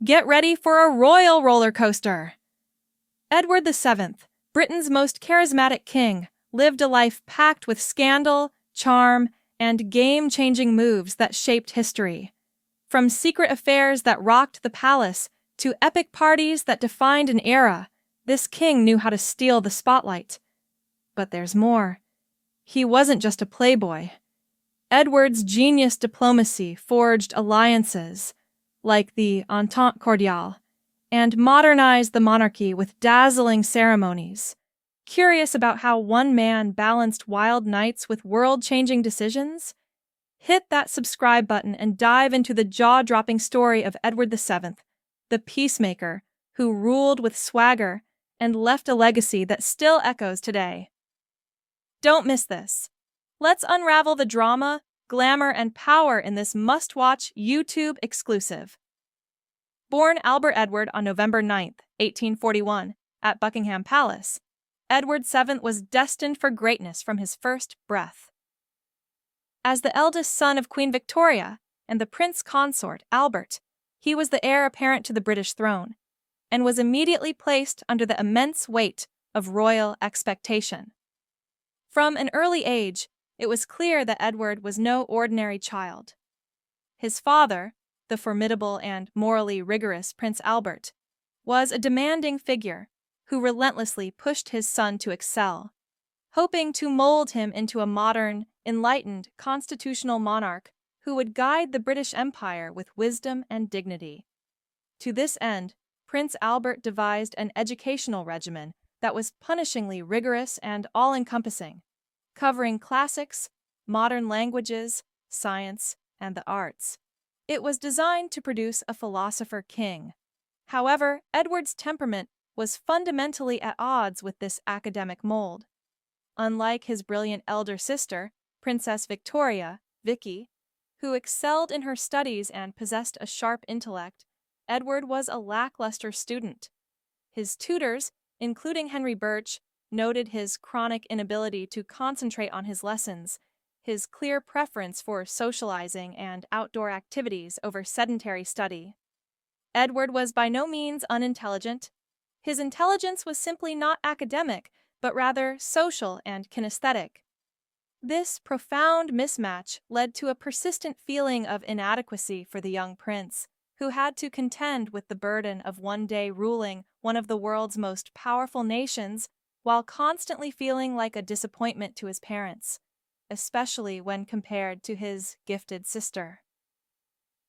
Get ready for a royal roller coaster. Edward VII, Britain's most charismatic king, lived a life packed with scandal, charm, and game-changing moves that shaped history. From secret affairs that rocked the palace to epic parties that defined an era, this king knew how to steal the spotlight. But there's more. He wasn't just a playboy. Edward's genius diplomacy forged alliances, like the Entente Cordiale, and modernized the monarchy with dazzling ceremonies. Curious about how one man balanced wild nights with world-changing decisions? Hit that subscribe button and dive into the jaw-dropping story of Edward VII, the peacemaker who ruled with swagger and left a legacy that still echoes today. Don't miss this. Let's unravel the drama, glamour, and power in this must-watch YouTube exclusive. Born Albert Edward on November 9, 1841, at Buckingham Palace, Edward VII was destined for greatness from his first breath. As the eldest son of Queen Victoria and the prince consort, Albert, he was the heir apparent to the British throne, and was immediately placed under the immense weight of royal expectation. From an early age, it was clear that Edward was no ordinary child. His father, the formidable and morally rigorous Prince Albert, was a demanding figure who relentlessly pushed his son to excel, hoping to mold him into a modern, enlightened, constitutional monarch who would guide the British Empire with wisdom and dignity. To this end, Prince Albert devised an educational regimen that was punishingly rigorous and all-encompassing, covering classics, modern languages, science, and the arts. It was designed to produce a philosopher king. However, Edward's temperament was fundamentally at odds with this academic mold. Unlike his brilliant elder sister, Princess Victoria, Vicky, who excelled in her studies and possessed a sharp intellect, Edward was a lackluster student. His tutors, including Henry Birch, noted his chronic inability to concentrate on his lessons, his clear preference for socializing and outdoor activities over sedentary study. Edward was by no means unintelligent. His intelligence was simply not academic, but rather social and kinesthetic. This profound mismatch led to a persistent feeling of inadequacy for the young prince, who had to contend with the burden of one day ruling one of the world's most powerful nations while constantly feeling like a disappointment to his parents, especially when compared to his gifted sister.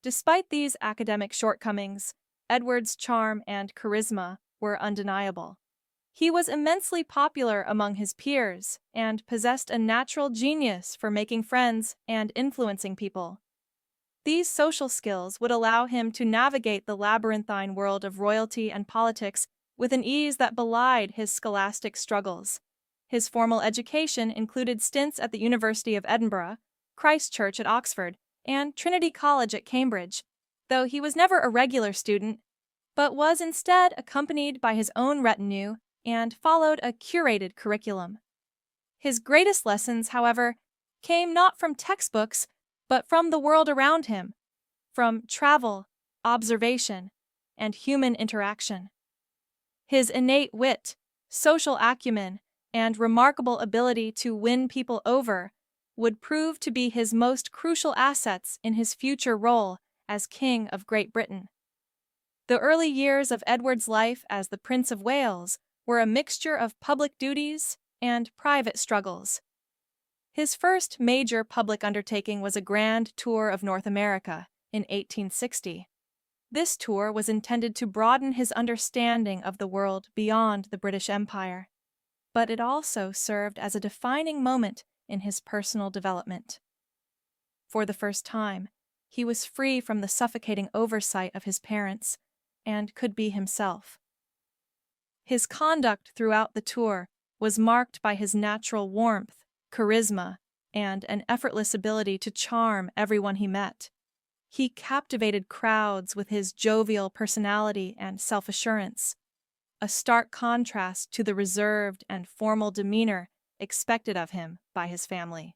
Despite these academic shortcomings, Edward's charm and charisma were undeniable. He was immensely popular among his peers and possessed a natural genius for making friends and influencing people. These social skills would allow him to navigate the labyrinthine world of royalty and politics with an ease that belied his scholastic struggles. His formal education included stints at the University of Edinburgh, Christ Church at Oxford, and Trinity College at Cambridge, though he was never a regular student, but was instead accompanied by his own retinue and followed a curated curriculum. His greatest lessons, however, came not from textbooks, but from the world around him, from travel, observation, and human interaction. His innate wit, social acumen, and remarkable ability to win people over would prove to be his most crucial assets in his future role as King of Great Britain. The early years of Edward's life as the Prince of Wales were a mixture of public duties and private struggles. His first major public undertaking was a grand tour of North America in 1860. This tour was intended to broaden his understanding of the world beyond the British Empire, but it also served as a defining moment in his personal development. For the first time, he was free from the suffocating oversight of his parents and could be himself. His conduct throughout the tour was marked by his natural warmth, charisma, and an effortless ability to charm everyone he met. He captivated crowds with his jovial personality and self-assurance, a stark contrast to the reserved and formal demeanor expected of him by his family.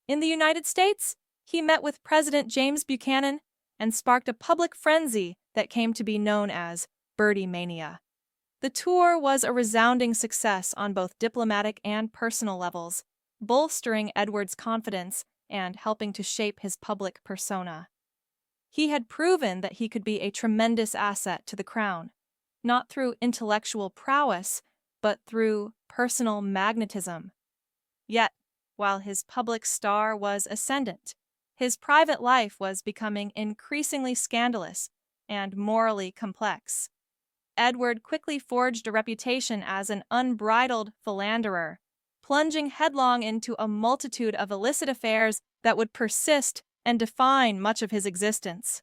In the United States, he met with President James Buchanan and sparked a public frenzy that came to be known as Birdie Mania. The tour was a resounding success on both diplomatic and personal levels, bolstering Edward's confidence and helping to shape his public persona. He had proven that he could be a tremendous asset to the crown, not through intellectual prowess, but through personal magnetism. Yet, while his public star was ascendant, his private life was becoming increasingly scandalous and morally complex. Edward quickly forged a reputation as an unbridled philanderer, plunging headlong into a multitude of illicit affairs that would persist and define much of his existence.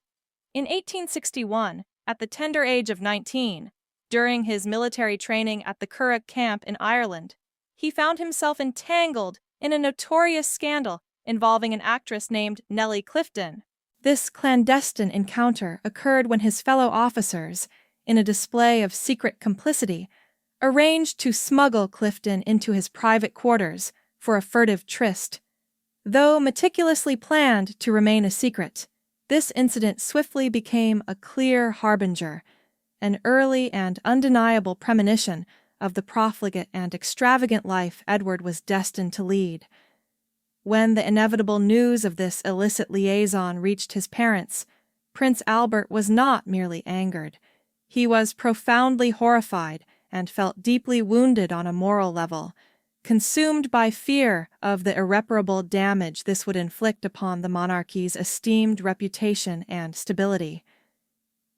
In 1861, at the tender age of 19, during his military training at the Curragh camp in Ireland, he found himself entangled in a notorious scandal involving an actress named Nellie Clifton. This clandestine encounter occurred when his fellow officers, in a display of secret complicity, arranged to smuggle Clifton into his private quarters for a furtive tryst. Though meticulously planned to remain a secret, this incident swiftly became a clear harbinger, an early and undeniable premonition of the profligate and extravagant life Edward was destined to lead. When the inevitable news of this illicit liaison reached his parents, Prince Albert was not merely angered. He was profoundly horrified and felt deeply wounded on a moral level, consumed by fear of the irreparable damage this would inflict upon the monarchy's esteemed reputation and stability.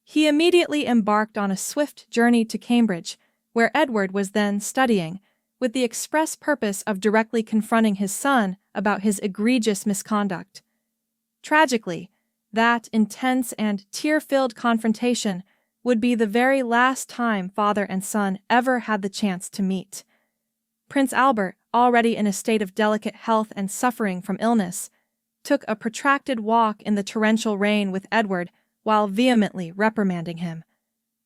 He immediately embarked on a swift journey to Cambridge, where Edward was then studying, with the express purpose of directly confronting his son about his egregious misconduct. Tragically, that intense and tear-filled confrontation would be the very last time father and son ever had the chance to meet. Prince Albert, already in a state of delicate health and suffering from illness, took a protracted walk in the torrential rain with Edward while vehemently reprimanding him.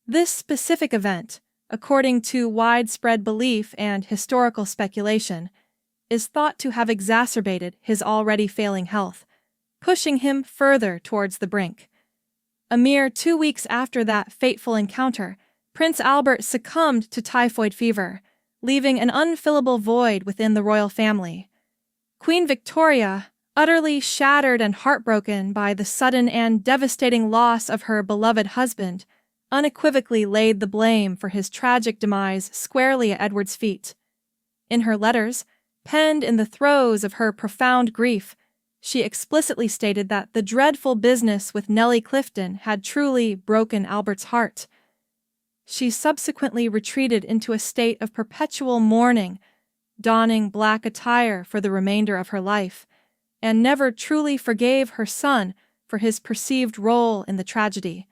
This specific event, according to widespread belief and historical speculation, is thought to have exacerbated his already failing health, pushing him further towards the brink. A mere 2 weeks after that fateful encounter, Prince Albert succumbed to typhoid fever, leaving an unfillable void within the royal family. Queen Victoria, utterly shattered and heartbroken by the sudden and devastating loss of her beloved husband, unequivocally laid the blame for his tragic demise squarely at Edward's feet. In her letters, penned in the throes of her profound grief, she explicitly stated that the dreadful business with Nellie Clifton had truly broken Albert's heart. She subsequently retreated into a state of perpetual mourning, donning black attire for the remainder of her life, and never truly forgave her son for his perceived role in the tragedy.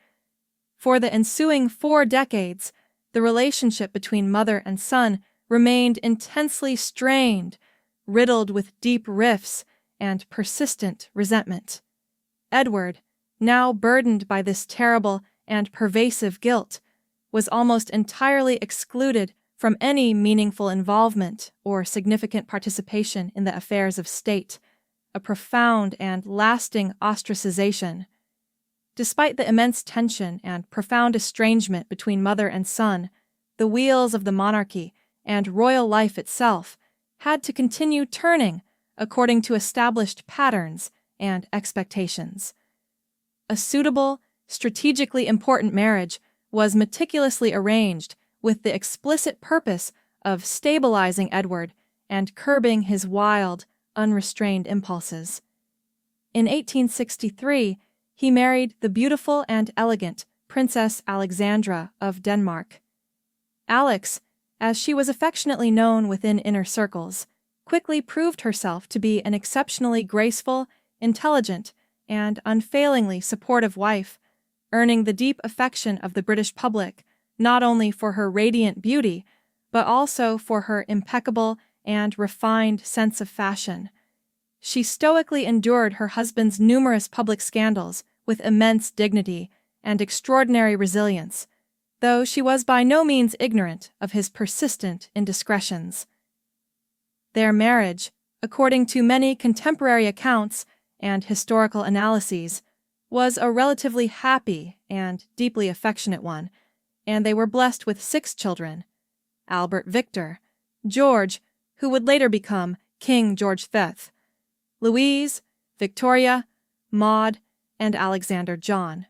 For the ensuing 4 decades, the relationship between mother and son remained intensely strained, riddled with deep rifts and persistent resentment. Edward, now burdened by this terrible and pervasive guilt, was almost entirely excluded from any meaningful involvement or significant participation in the affairs of state, a profound and lasting ostracization. Despite the immense tension and profound estrangement between mother and son, the wheels of the monarchy and royal life itself had to continue turning according to established patterns and expectations. A suitable, strategically important marriage was meticulously arranged with the explicit purpose of stabilizing Edward and curbing his wild, unrestrained impulses. In 1863, he married the beautiful and elegant Princess Alexandra of Denmark. Alex, as she was affectionately known within inner circles, quickly proved herself to be an exceptionally graceful, intelligent, and unfailingly supportive wife, earning the deep affection of the British public not only for her radiant beauty, but also for her impeccable and refined sense of fashion. She stoically endured her husband's numerous public scandals with immense dignity and extraordinary resilience, though she was by no means ignorant of his persistent indiscretions. Their marriage, according to many contemporary accounts and historical analyses, was a relatively happy and deeply affectionate one, and they were blessed with 6 children: Albert Victor, George, who would later become King George V, Louise, Victoria, Maud, and Alexander John.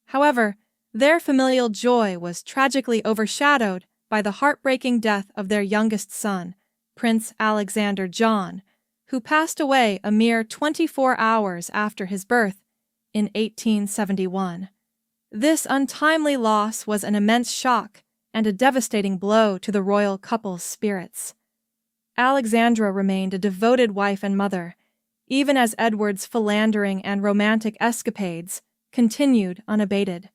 However, their familial joy was tragically overshadowed by the heartbreaking death of their youngest son, Prince Alexander John, who passed away a mere 24 hours after his birth in 1871. This untimely loss was an immense shock and a devastating blow to the royal couple's spirits. Alexandra remained a devoted wife and mother, even as Edward's philandering and romantic escapades continued unabated.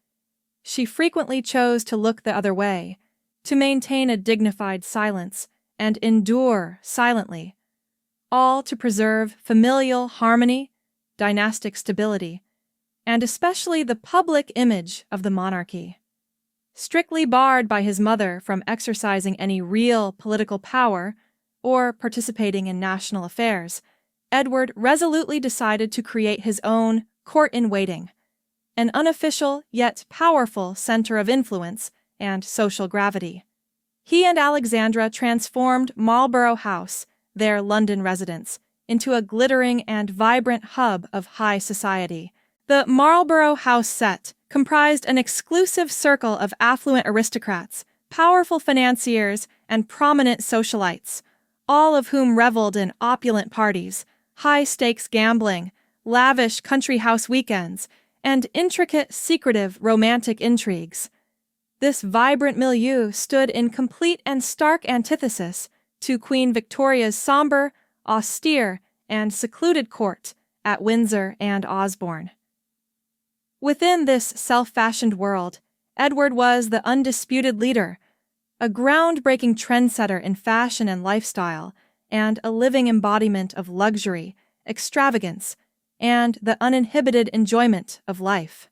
She frequently chose to look the other way, to maintain a dignified silence and endure silently, all to preserve familial harmony, dynastic stability, and especially the public image of the monarchy. Strictly barred by his mother from exercising any real political power or participating in national affairs, Edward resolutely decided to create his own court-in-waiting, an unofficial yet powerful center of influence and social gravity. He and Alexandra transformed Marlborough House, their London residence, into a glittering and vibrant hub of high society. The Marlborough House set comprised an exclusive circle of affluent aristocrats, powerful financiers, and prominent socialites, all of whom reveled in opulent parties, high-stakes gambling, lavish country house weekends, and intricate, secretive romantic intrigues. This vibrant milieu stood in complete and stark antithesis to Queen Victoria's somber, austere, and secluded court at Windsor and Osborne. Within this self-fashioned world, Edward was the undisputed leader, a groundbreaking trendsetter in fashion and lifestyle, and a living embodiment of luxury, extravagance, and the uninhibited enjoyment of life.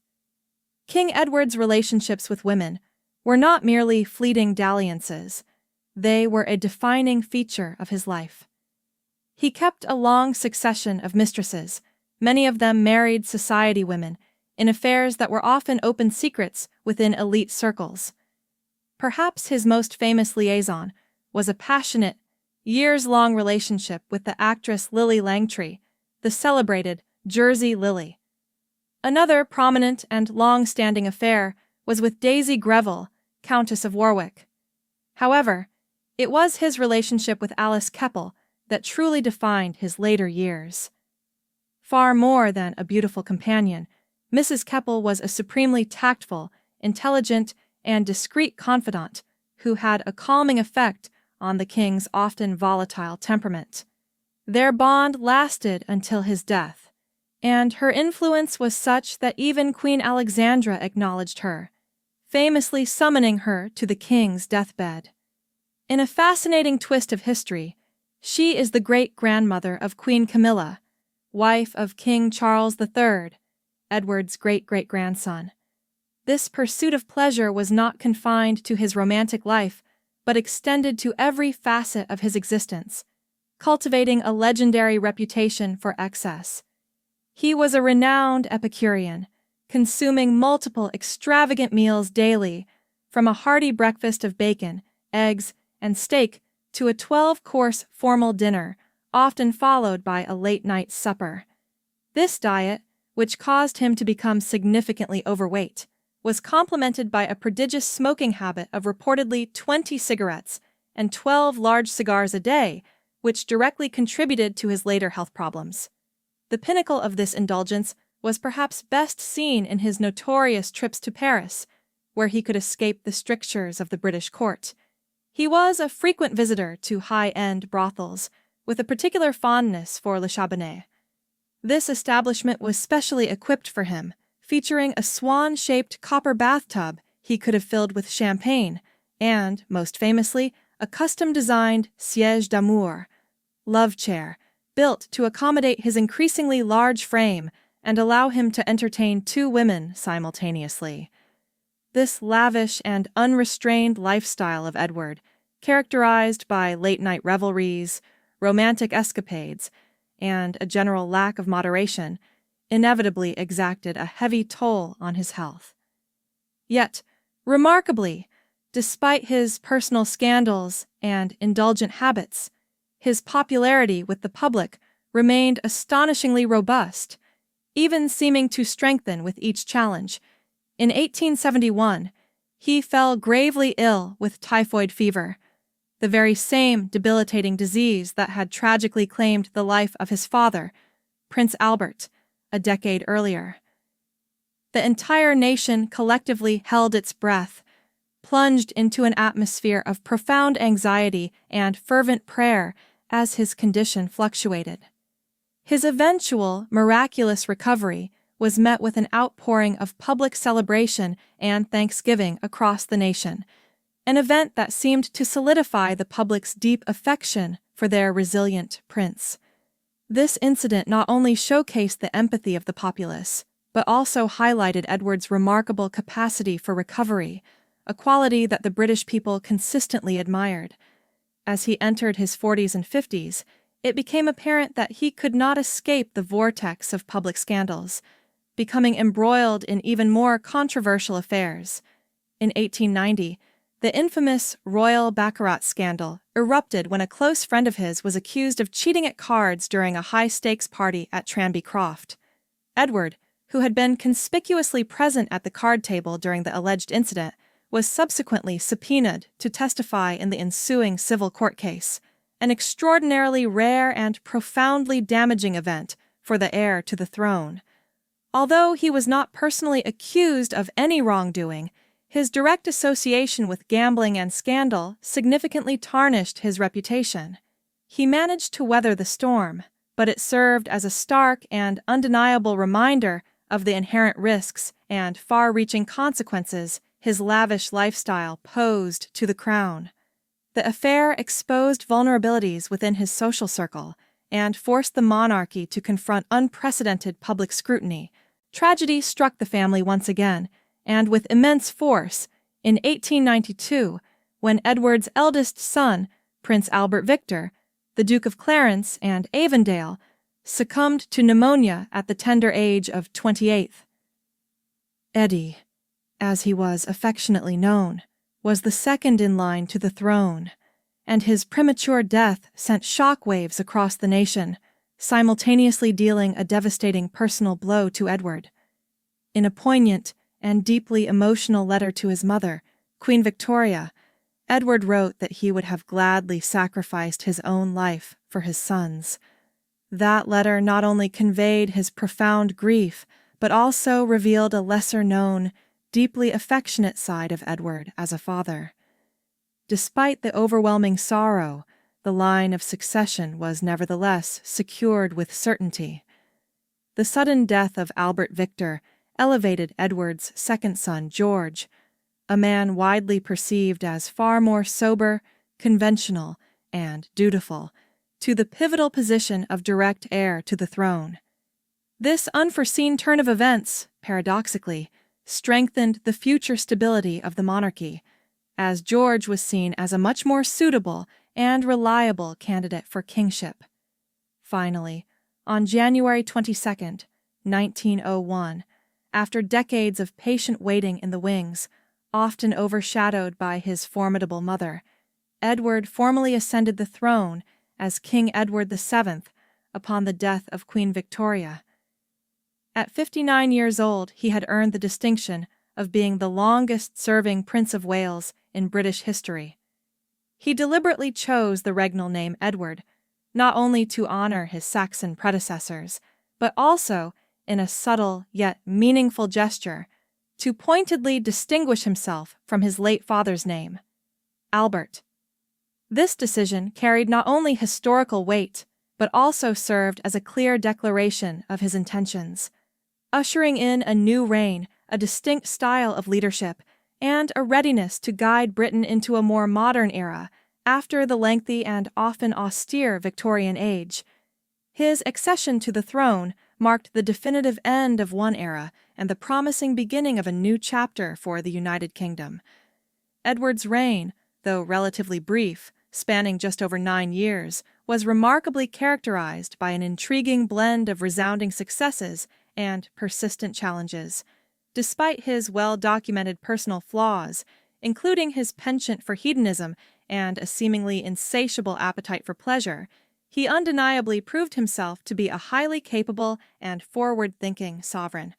King Edward's relationships with women were not merely fleeting dalliances. They were a defining feature of his life. He kept a long succession of mistresses, many of them married society women, in affairs that were often open secrets within elite circles. Perhaps his most famous liaison was a passionate, years-long relationship with the actress Lily Langtry, the celebrated Jersey Lily. Another prominent and long-standing affair was with Daisy Greville, Countess of Warwick. However, it was his relationship with Alice Keppel that truly defined his later years. Far more than a beautiful companion, Mrs. Keppel was a supremely tactful, intelligent, and discreet confidant who had a calming effect on the king's often volatile temperament. Their bond lasted until his death, and her influence was such that even Queen Alexandra acknowledged her, famously summoning her to the king's deathbed. In a fascinating twist of history, she is the great-grandmother of Queen Camilla, wife of King Charles III, Edward's great-great-grandson. This pursuit of pleasure was not confined to his romantic life, but extended to every facet of his existence, cultivating a legendary reputation for excess. He was a renowned Epicurean, consuming multiple extravagant meals daily, from a hearty breakfast of bacon, eggs, and steak to a 12-course formal dinner, often followed by a late-night supper. This diet, which caused him to become significantly overweight, was complemented by a prodigious smoking habit of reportedly 20 cigarettes and 12 large cigars a day, which directly contributed to his later health problems. The pinnacle of this indulgence was perhaps best seen in his notorious trips to Paris, where he could escape the strictures of the British court. He was a frequent visitor to high-end brothels, with a particular fondness for Le Chabanais. This establishment was specially equipped for him, featuring a swan-shaped copper bathtub he could have filled with champagne, and, most famously, a custom-designed siège d'amour, love chair, built to accommodate his increasingly large frame and allow him to entertain 2 women simultaneously. This lavish and unrestrained lifestyle of Edward, characterized by late-night revelries, romantic escapades, and a general lack of moderation, inevitably exacted a heavy toll on his health. Yet, remarkably, despite his personal scandals and indulgent habits, his popularity with the public remained astonishingly robust, even seeming to strengthen with each challenge. In 1871, he fell gravely ill with typhoid fever, the very same debilitating disease that had tragically claimed the life of his father, Prince Albert, a decade earlier. The entire nation collectively held its breath, plunged into an atmosphere of profound anxiety and fervent prayer as his condition fluctuated. His eventual miraculous recovery was met with an outpouring of public celebration and thanksgiving across the nation, an event that seemed to solidify the public's deep affection for their resilient prince. This incident not only showcased the empathy of the populace, but also highlighted Edward's remarkable capacity for recovery, a quality that the British people consistently admired. As he entered his 40s and 50s, it became apparent that he could not escape the vortex of public scandals, becoming embroiled in even more controversial affairs. In 1890, the infamous royal baccarat scandal erupted when a close friend of his was accused of cheating at cards during a high-stakes party at Tranby Croft. Edward, who had been conspicuously present at the card table during the alleged incident, was subsequently subpoenaed to testify in the ensuing civil court case, an extraordinarily rare and profoundly damaging event for the heir to the throne. Although he was not personally accused of any wrongdoing, his direct association with gambling and scandal significantly tarnished his reputation. He managed to weather the storm, but it served as a stark and undeniable reminder of the inherent risks and far-reaching consequences his lavish lifestyle posed to the crown. The affair exposed vulnerabilities within his social circle and forced the monarchy to confront unprecedented public scrutiny. Tragedy struck the family once again, and with immense force, in 1892, when Edward's eldest son, Prince Albert Victor, the Duke of Clarence and Avondale, succumbed to pneumonia at the tender age of 28. Eddie, as he was affectionately known, was the second in line to the throne, and his premature death sent shockwaves across the nation, simultaneously dealing a devastating personal blow to Edward. In a poignant and deeply emotional letter to his mother, Queen Victoria, Edward wrote that he would have gladly sacrificed his own life for his son's. That letter not only conveyed his profound grief, but also revealed a lesser-known, deeply affectionate side of Edward as a father. Despite the overwhelming sorrow, the line of succession was nevertheless secured with certainty. The sudden death of Albert Victor elevated Edward's second son, George, a man widely perceived as far more sober, conventional, and dutiful, to the pivotal position of direct heir to the throne. This unforeseen turn of events, paradoxically, strengthened the future stability of the monarchy, as George was seen as a much more suitable and reliable candidate for kingship. Finally, on January 22, 1901, after decades of patient waiting in the wings, often overshadowed by his formidable mother, Edward formally ascended the throne as King Edward VII upon the death of Queen Victoria. At 59 years old, he had earned the distinction of being the longest-serving Prince of Wales in British history. He deliberately chose the regnal name Edward, not only to honor his Saxon predecessors, but also, in a subtle yet meaningful gesture, to pointedly distinguish himself from his late father's name, Albert. This decision carried not only historical weight, but also served as a clear declaration of his intentions, ushering in a new reign, a distinct style of leadership, and a readiness to guide Britain into a more modern era after the lengthy and often austere Victorian age. His accession to the throne marked the definitive end of one era and the promising beginning of a new chapter for the United Kingdom. Edward's reign, though relatively brief, spanning just over 9 years, was remarkably characterized by an intriguing blend of resounding successes and persistent challenges. Despite his well-documented personal flaws, including his penchant for hedonism and a seemingly insatiable appetite for pleasure, he undeniably proved himself to be a highly capable and forward-thinking sovereign.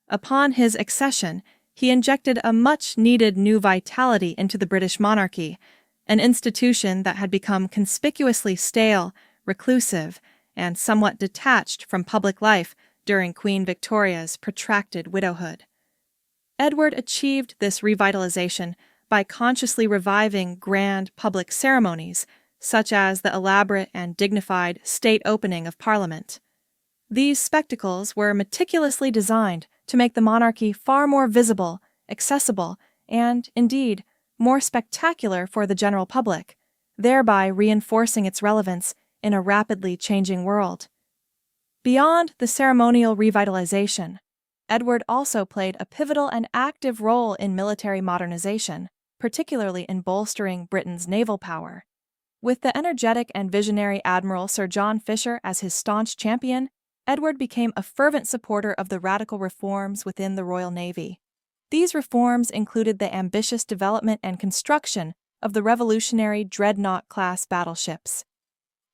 Upon his accession, he injected a much-needed new vitality into the British monarchy, an institution that had become conspicuously stale, reclusive, and somewhat detached from public life during Queen Victoria's protracted widowhood. Edward achieved this revitalization by consciously reviving grand public ceremonies, such as the elaborate and dignified state opening of Parliament. These spectacles were meticulously designed to make the monarchy far more visible, accessible, and, indeed, more spectacular for the general public, thereby reinforcing its relevance in a rapidly changing world. Beyond the ceremonial revitalization, Edward also played a pivotal and active role in military modernization, particularly in bolstering Britain's naval power. With the energetic and visionary Admiral Sir John Fisher as his staunch champion, Edward became a fervent supporter of the radical reforms within the Royal Navy. These reforms included the ambitious development and construction of the revolutionary Dreadnought-class battleships.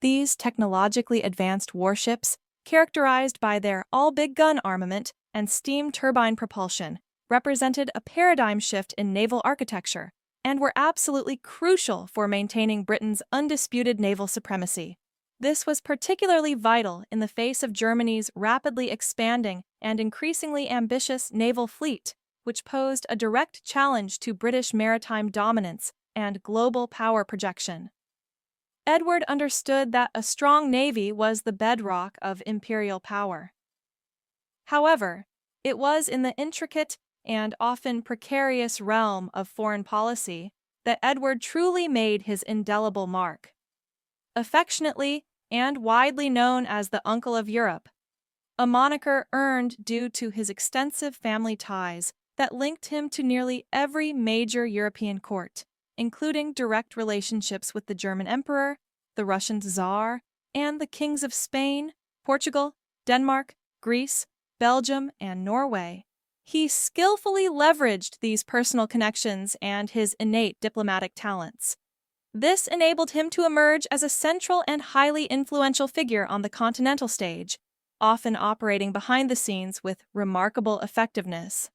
These technologically advanced warships, characterized by their all-big-gun armament and steam turbine propulsion, represented a paradigm shift in naval architecture and were absolutely crucial for maintaining Britain's undisputed naval supremacy. This was particularly vital in the face of Germany's rapidly expanding and increasingly ambitious naval fleet, which posed a direct challenge to British maritime dominance and global power projection. Edward understood that a strong navy was the bedrock of imperial power. However, it was in the intricate and often precarious realm of foreign policy that Edward truly made his indelible mark. Affectionately and widely known as the Uncle of Europe, a moniker earned due to his extensive family ties that linked him to nearly every major European court, including direct relationships with the German Emperor, the Russian Tsar, and the kings of Spain, Portugal, Denmark, Greece, Belgium, and Norway. He skillfully leveraged these personal connections and his innate diplomatic talents. This enabled him to emerge as a central and highly influential figure on the continental stage, often operating behind the scenes with remarkable effectiveness.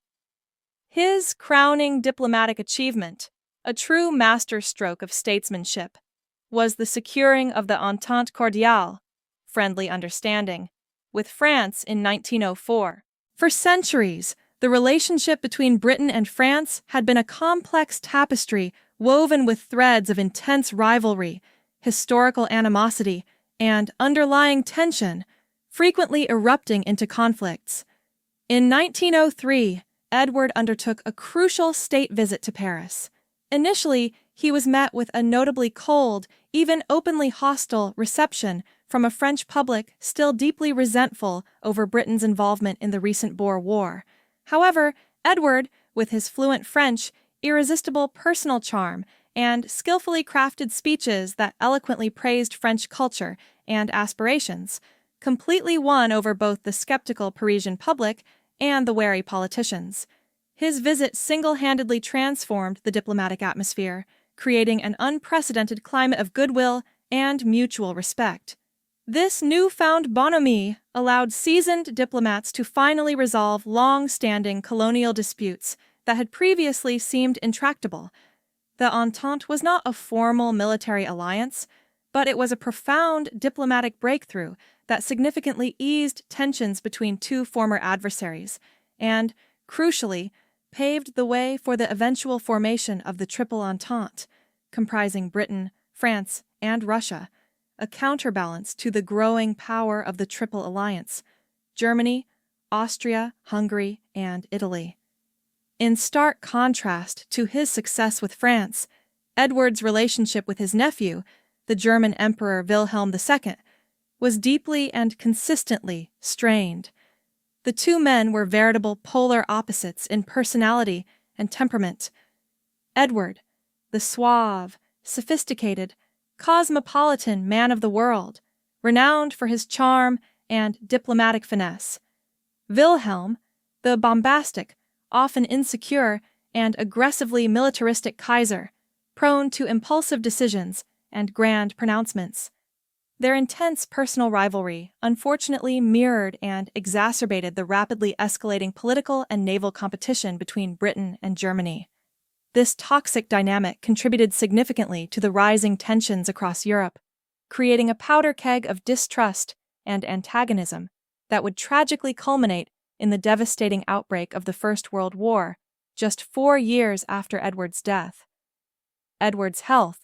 His crowning diplomatic achievement, a true masterstroke of statesmanship, was the securing of the Entente Cordiale, friendly understanding, with France in 1904. For centuries, the relationship between Britain and France had been a complex tapestry woven with threads of intense rivalry, historical animosity, and underlying tension, frequently erupting into conflicts. In 1903, Edward undertook a crucial state visit to Paris. Initially, he was met with a notably cold, even openly hostile reception from a French public still deeply resentful over Britain's involvement in the recent Boer War. However, Edward, with his fluent French, irresistible personal charm, and skillfully crafted speeches that eloquently praised French culture and aspirations, completely won over both the skeptical Parisian public and the wary politicians. His visit single-handedly transformed the diplomatic atmosphere, creating an unprecedented climate of goodwill and mutual respect. This newfound bonhomie allowed seasoned diplomats to finally resolve long-standing colonial disputes that had previously seemed intractable. The Entente was not a formal military alliance, but it was a profound diplomatic breakthrough that significantly eased tensions between two former adversaries and, crucially, paved the way for the eventual formation of the Triple Entente, comprising Britain, France, and Russia, a counterbalance to the growing power of the Triple Alliance, Germany, Austria, Hungary, and Italy. In stark contrast to his success with France, Edward's relationship with his nephew, the German Emperor Wilhelm II, was deeply and consistently strained. The two men were veritable polar opposites in personality and temperament. Edward, the suave, sophisticated, cosmopolitan man of the world, renowned for his charm and diplomatic finesse. Wilhelm, the bombastic, often insecure, and aggressively militaristic Kaiser, prone to impulsive decisions and grand pronouncements. Their intense personal rivalry unfortunately mirrored and exacerbated the rapidly escalating political and naval competition between Britain and Germany. This toxic dynamic contributed significantly to the rising tensions across Europe, creating a powder keg of distrust and antagonism that would tragically culminate in the devastating outbreak of the First World War just 4 years after Edward's death. Edward's health,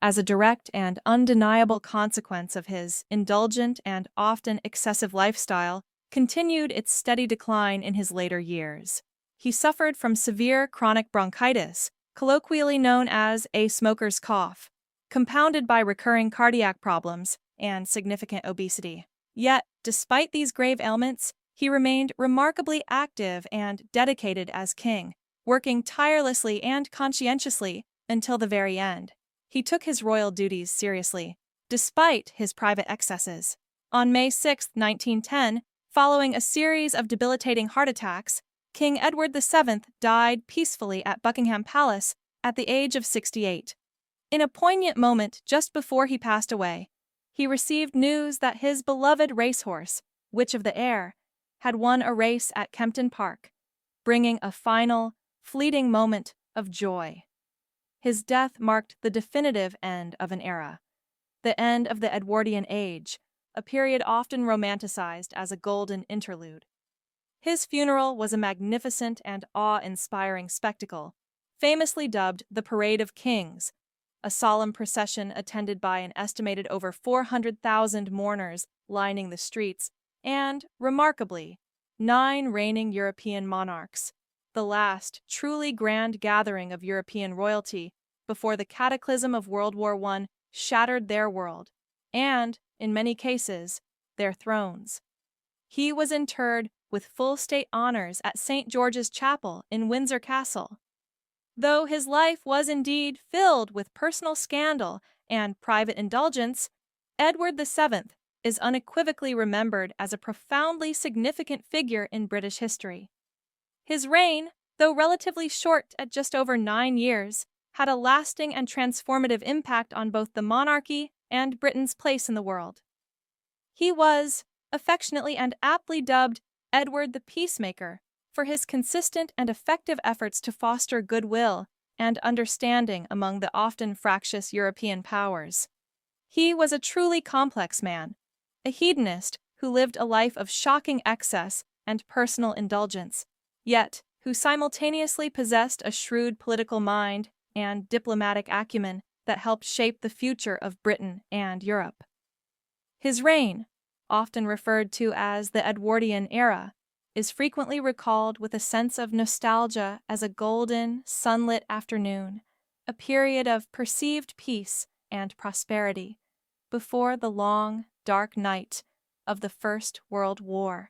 as a direct and undeniable consequence of his indulgent and often excessive lifestyle, continued its steady decline in his later years. He suffered from severe chronic bronchitis, colloquially known as a smoker's cough, compounded by recurring cardiac problems and significant obesity. Yet, despite these grave ailments, he remained remarkably active and dedicated as king, working tirelessly and conscientiously until the very end. He took his royal duties seriously, despite his private excesses. On May 6, 1910, following a series of debilitating heart attacks, King Edward VII died peacefully at Buckingham Palace at the age of 68. In a poignant moment just before he passed away, he received news that his beloved racehorse, Witch of the Air, had won a race at Kempton Park, bringing a final, fleeting moment of joy. His death marked the definitive end of an era, the end of the Edwardian Age, a period often romanticized as a golden interlude. His funeral was a magnificent and awe-inspiring spectacle, famously dubbed the Parade of Kings, a solemn procession attended by an estimated over 400,000 mourners lining the streets, and, remarkably, 9 reigning European monarchs, the last truly grand gathering of European royalty before the cataclysm of World War I shattered their world, and, in many cases, their thrones. He was interred with full state honors at St. George's Chapel in Windsor Castle. Though his life was indeed filled with personal scandal and private indulgence, Edward VII is unequivocally remembered as a profoundly significant figure in British history. His reign, though relatively short at just over 9 years, had a lasting and transformative impact on both the monarchy and Britain's place in the world. He was, affectionately and aptly dubbed, Edward the Peacemaker, for his consistent and effective efforts to foster goodwill and understanding among the often fractious European powers. He was a truly complex man, a hedonist who lived a life of shocking excess and personal indulgence, yet who simultaneously possessed a shrewd political mind and diplomatic acumen that helped shape the future of Britain and Europe. His reign, often referred to as the Edwardian era, is frequently recalled with a sense of nostalgia as a golden, sunlit afternoon, a period of perceived peace and prosperity, before the long, dark night of the First World War.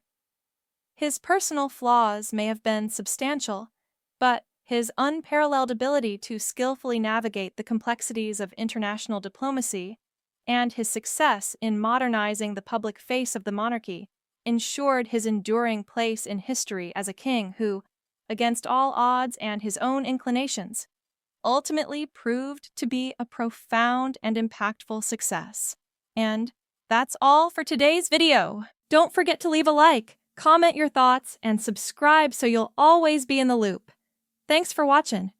His personal flaws may have been substantial, but his unparalleled ability to skillfully navigate the complexities of international diplomacy and his success in modernizing the public face of the monarchy ensured his enduring place in history as a king who, against all odds and his own inclinations, ultimately proved to be a profound and impactful success. And that's all for today's video. Don't forget to leave a like, comment your thoughts, and subscribe so you'll always be in the loop. Thanks for watching.